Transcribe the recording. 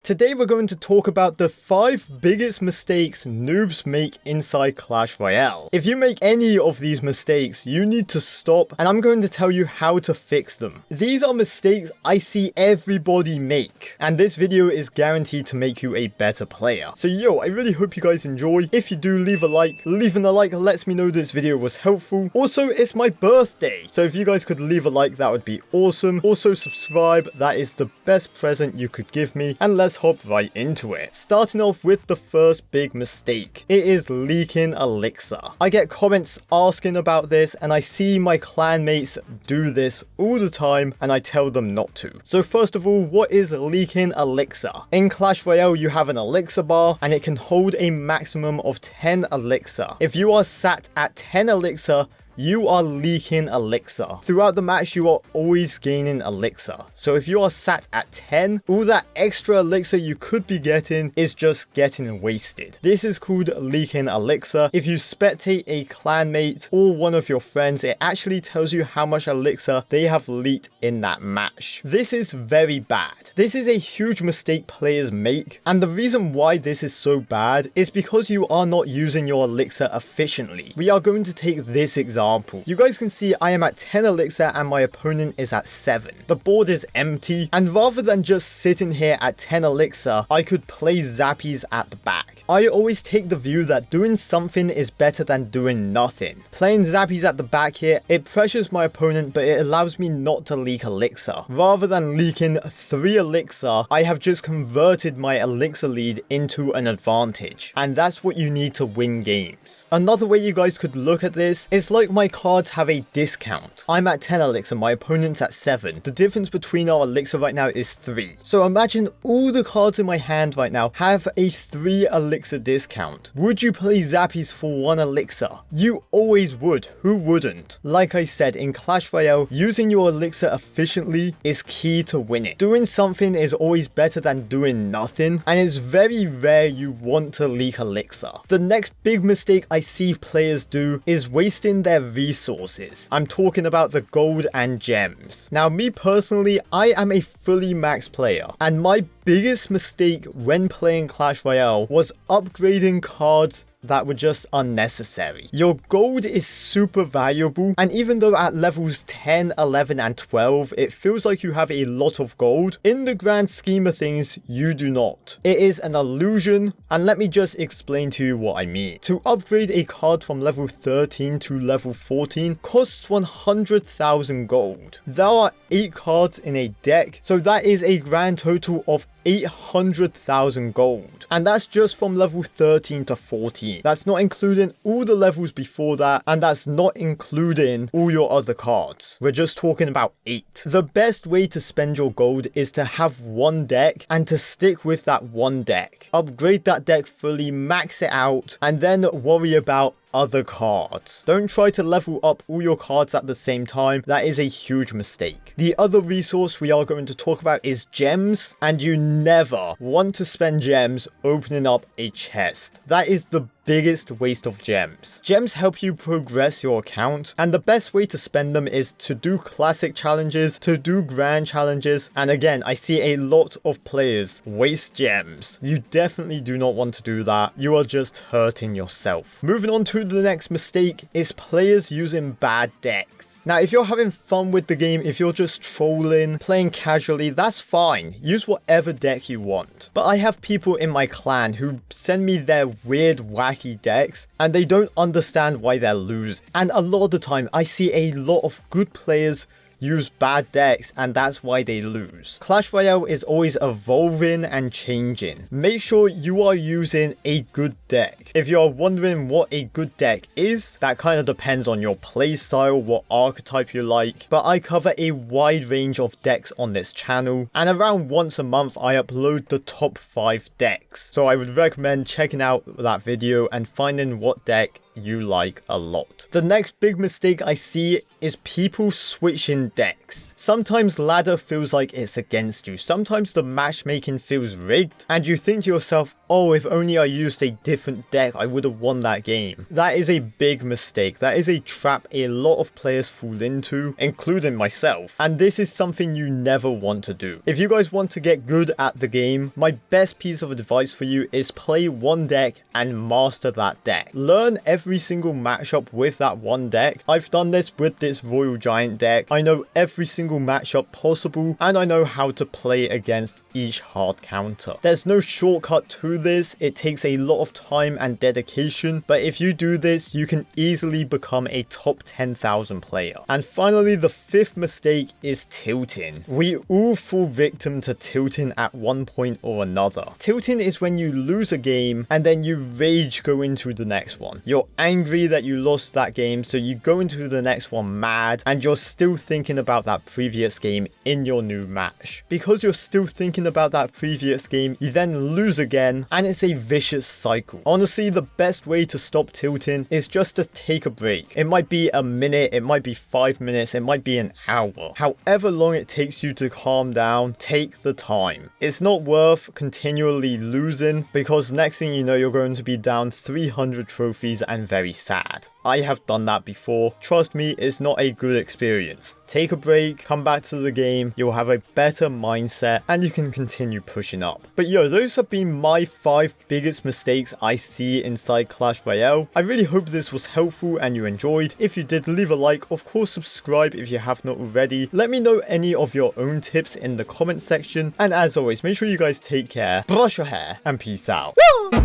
Today we're going to talk about the 5 biggest mistakes noobs make inside Clash Royale. If you make any of these mistakes, you need to stop, and I'm going to tell you how to fix them. These are mistakes I see everybody make, and this video is guaranteed to make you a better player. So I really hope you guys enjoy. If you do, leave a like. Leaving a like lets me know this video was helpful. Also, it's my birthday, so if you guys could leave a like, that would be awesome. Also subscribe, that is the best present you could give me, and let's hop right into it. Starting off with the first big mistake, it is leaking Elixir. I get comments asking about this, and I see my clanmates do this all the time, and I tell them not to. So first of all, what is leaking Elixir? In Clash Royale, you have an Elixir bar, and it can hold a maximum of 10 Elixir. If you are sat at 10 Elixir, you are leaking Elixir. Throughout the match, you are always gaining Elixir. So if you are sat at 10, all that extra Elixir you could be getting is just getting wasted. This is called leaking Elixir. If you spectate a clanmate or one of your friends, it actually tells you how much Elixir they have leaked in that match. This is very bad. This is a huge mistake players make, and the reason why this is so bad is because you are not using your Elixir efficiently. We are going to take this example. You guys can see I am at 10 Elixir and my opponent is at 7. The board is empty, and rather than just sitting here at 10 Elixir, I could play Zappies at the back. I always take the view that doing something is better than doing nothing. Playing Zappies at the back here, it pressures my opponent, but it allows me not to leak Elixir. Rather than leaking 3 Elixir, I have just converted my Elixir lead into an advantage, and that's what you need to win games. Another way you guys could look at this is like my cards have a discount. I'm at 10 Elixir, my opponent's at 7. The difference between our Elixir right now is 3. So imagine all the cards in my hand right now have a 3 Elixir discount. Would you play Zappies for 1 Elixir? You always would. Who wouldn't? Like I said, in Clash Royale, using your Elixir efficiently is key to winning. Doing something is always better than doing nothing, and it's very rare you want to leak Elixir. The next big mistake I see players do is wasting their resources. I'm talking about the gold and gems. Now, me personally, I am a fully maxed player, and my biggest mistake when playing Clash Royale was upgrading cards that were just unnecessary. Your gold is super valuable, and even though at levels 10, 11 and 12 it feels like you have a lot of gold, in the grand scheme of things you do not. It is an illusion, and let me just explain to you what I mean. To upgrade a card from level 13 to level 14 costs 100,000 gold. There are 8 cards in a deck, so that is a grand total of 800,000 gold, and that's just from level 13 to 14. That's not including all the levels before that, and that's not including all your other cards. We're just talking about 8. The best way to spend your gold is to have one deck and to stick with that one deck. Upgrade that deck fully, max it out, and then worry about other cards. Don't try to level up all your cards at the same time. That is a huge mistake. The other resource we are going to talk about is gems, and you never want to spend gems opening up a chest. That is the biggest waste of gems. Gems help you progress your account, and the best way to spend them is to do classic challenges, to do grand challenges, and again, I see a lot of players waste gems. You definitely do not want to do that. You are just hurting yourself. Moving on to the next mistake is players using bad decks. Now, if you're having fun with the game, if you're just trolling, playing casually, that's fine. Use whatever deck you want. But I have people in my clan who send me their weird, wacky decks, and they don't understand why they're losing. And a lot of the time, I see a lot of good players use bad decks, and that's why they lose. Clash Royale is always evolving and changing. Make sure you are using a good deck. If you are wondering what a good deck is, that kind of depends on your playstyle, what archetype you like, but I cover a wide range of decks on this channel, and around once a month I upload the top 5 decks. So I would recommend checking out that video and finding what deck you like a lot. The next big mistake I see is people switching decks. Sometimes ladder feels like it's against you. Sometimes the matchmaking feels rigged, and you think to yourself, oh, if only I used a different deck, I would have won that game. That is a big mistake. That is a trap a lot of players fall into, including myself. And this is something you never want to do. If you guys want to get good at the game, my best piece of advice for you is play one deck and master that deck. Learn every single matchup with that one deck. I've done this with this Royal Giant deck. I know every single matchup possible, and I know how to play against each hard counter. There's no shortcut to this. It takes a lot of time and dedication, but if you do this, you can easily become a top 10,000 player. And finally, the fifth mistake is tilting. We all fall victim to tilting at one point or another. Tilting is when you lose a game and then you rage go into the next one. You're angry that you lost that game, so you go into the next one mad, and you're still thinking about that previous game in your new match. Because you're still thinking about that previous game, you then lose again, and it's a vicious cycle. Honestly, the best way to stop tilting is just to take a break. It might be a minute, it might be 5 minutes, it might be an hour. However long it takes you to calm down, take the time. It's not worth continually losing, because next thing you know, you're going to be down 300 trophies and very sad. I have done that before. Trust me, it's not a good experience. Take a break, come back to the game, you'll have a better mindset, and you can continue pushing up. But yo, those have been my 5 biggest mistakes I see inside Clash Royale. I really hope this was helpful and you enjoyed. If you did, leave a like. Of course, subscribe if you have not already. Let me know any of your own tips in the comment section. And as always, make sure you guys take care, brush your hair, and peace out. Woo!